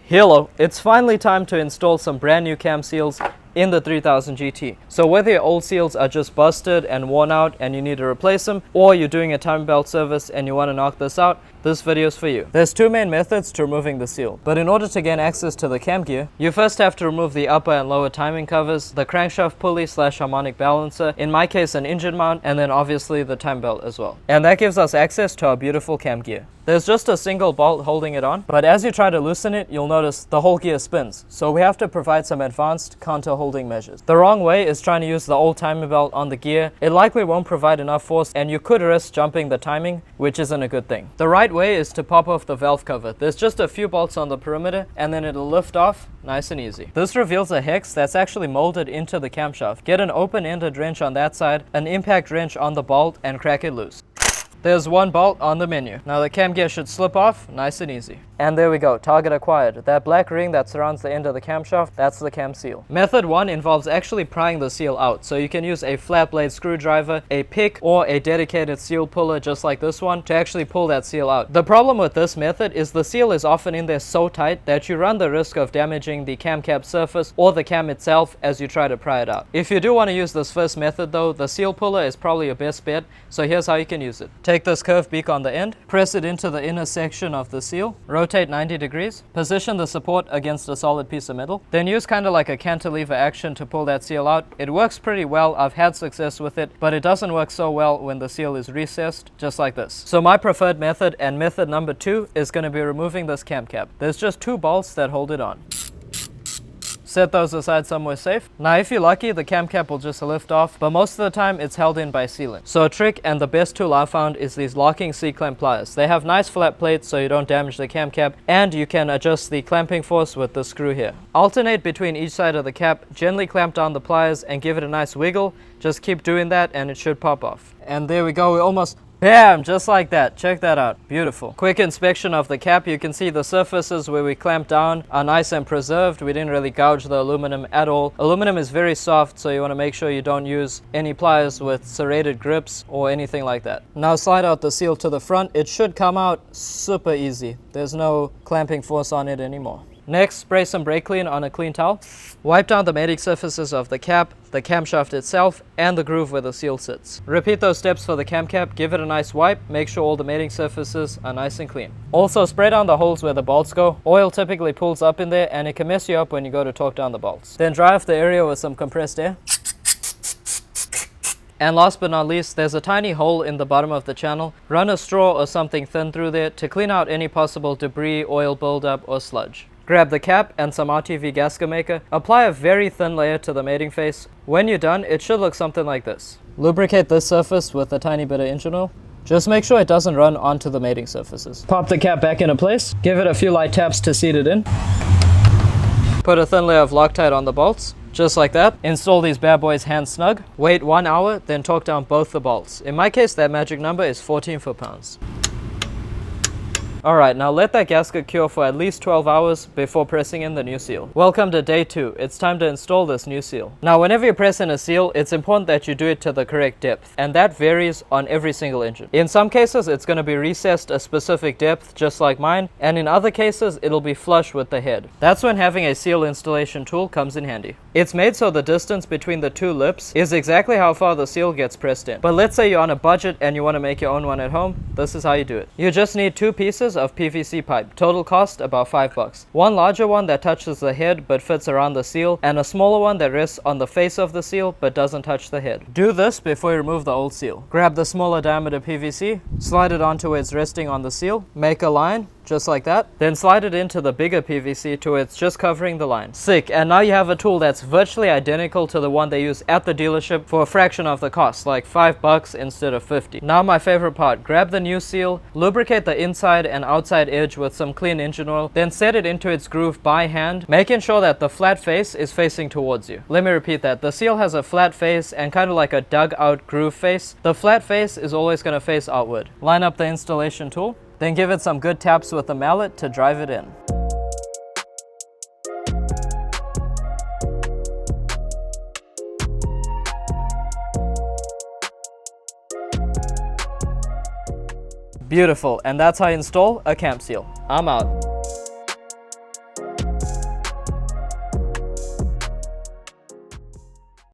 Hello, it's finally time to install some brand new cam seals in the 3000 GT. So whether your old seals are just busted and worn out and you need to replace them, or you're doing a timing belt service and you want to knock this out, this video is for you. There's two main methods to removing the seal, but in order to gain access to the cam gear, you first have to remove the upper and lower timing covers, the crankshaft pulley / harmonic balancer, in my case an engine mount, and then obviously the time belt as well. And that gives us access to our beautiful cam gear. There's just a single bolt holding it on, but as you try to loosen it, you'll notice the whole gear spins. So we have to provide some advanced counter holding measures. The wrong way is trying to use the old timing belt on the gear. It likely won't provide enough force and you could risk jumping the timing, which isn't a good thing. The right way is to pop off the valve cover. There's just a few bolts on the perimeter and then it'll lift off nice and easy. This reveals a hex that's actually molded into the camshaft. Get an open-ended wrench on that side, an impact wrench on the bolt, and crack it loose. There's one bolt on the menu. Now the cam gear should slip off nice and easy. And there we go, target acquired. That black ring that surrounds the end of the camshaft, that's the cam seal. Method 1 involves actually prying the seal out. So you can use a flat blade screwdriver, a pick, or a dedicated seal puller just like this one to actually pull that seal out. The problem with this method is the seal is often in there so tight that you run the risk of damaging the cam cap surface or the cam itself as you try to pry it out. If you do want to use this first method though, the seal puller is probably your best bet. So here's how you can use it. Take this curved beak on the end, press it into the inner section of the seal, rotate 90 degrees, position the support against a solid piece of metal, then use kind of like a cantilever action to pull that seal out. It works pretty well, I've had success with it, but it doesn't work so well when the seal is recessed, just like this. So my preferred method, and method number 2, is going to be removing this cam cap. There's just 2 bolts that hold it on. Set those aside somewhere safe. Now if you're lucky, the cam cap will just lift off, but most of the time it's held in by sealant. So a trick and the best tool I've found is these locking C-clamp pliers. They have nice flat plates so you don't damage the cam cap, and you can adjust the clamping force with the screw here. Alternate between each side of the cap, gently clamp down the pliers and give it a nice wiggle. Just keep doing that and it should pop off. And there we go, we almost bam! Just like that. Check that out. Beautiful. Quick inspection of the cap. You can see the surfaces where we clamped down are nice and preserved. We didn't really gouge the aluminum at all. Aluminum is very soft, so you want to make sure you don't use any pliers with serrated grips or anything like that. Now slide out the seal to the front. It should come out super easy. There's no clamping force on it anymore. Next, spray some brake clean on a clean towel. Wipe down the mating surfaces of the cap, the camshaft itself, and the groove where the seal sits. Repeat those steps for the cam cap, give it a nice wipe, make sure all the mating surfaces are nice and clean. Also, spray down the holes where the bolts go. Oil typically pulls up in there and it can mess you up when you go to torque down the bolts. Then dry off the area with some compressed air. And last but not least, there's a tiny hole in the bottom of the channel. Run a straw or something thin through there to clean out any possible debris, oil buildup, or sludge. Grab the cap and some RTV gasket maker. Apply a very thin layer to the mating face. When you're done, it should look something like this. Lubricate this surface with a tiny bit of engine oil. Just make sure it doesn't run onto the mating surfaces. Pop the cap back into place. Give it a few light taps to seat it in. Put a thin layer of Loctite on the bolts. Just like that. Install these bad boys hand snug. Wait 1 hour, then torque down both the bolts. In my case, that magic number is 14 foot-pounds. Alright, now let that gasket cure for at least 12 hours before pressing in the new seal. Welcome to day 2. It's time to install this new seal. Now whenever you press in a seal, it's important that you do it to the correct depth, and that varies on every single engine. In some cases, it's going to be recessed a specific depth, just like mine, and in other cases, it'll be flush with the head. That's when having a seal installation tool comes in handy. It's made so the distance between the 2 lips is exactly how far the seal gets pressed in. But let's say you're on a budget and you want to make your own one at home, this is how you do it. You just need 2 pieces of PVC pipe. Total cost about $5. One larger one that touches the head but fits around the seal, and a smaller one that rests on the face of the seal but doesn't touch the head. Do this before you remove the old seal. Grab the smaller diameter PVC, slide it onto where it's resting on the seal, make a line, just like that. Then slide it into the bigger PVC to where it's just covering the line. Sick, and now you have a tool that's virtually identical to the one they use at the dealership for a fraction of the cost, like $5 instead of 50. Now my favorite part, grab the new seal, lubricate the inside and outside edge with some clean engine oil, then set it into its groove by hand, making sure that the flat face is facing towards you. Let me repeat that. The seal has a flat face and kind of like a dug out groove face. The flat face is always going to face outward. Line up the installation tool. Then give it some good taps with the mallet to drive it in. Beautiful, and that's how you install a cam seal. I'm out.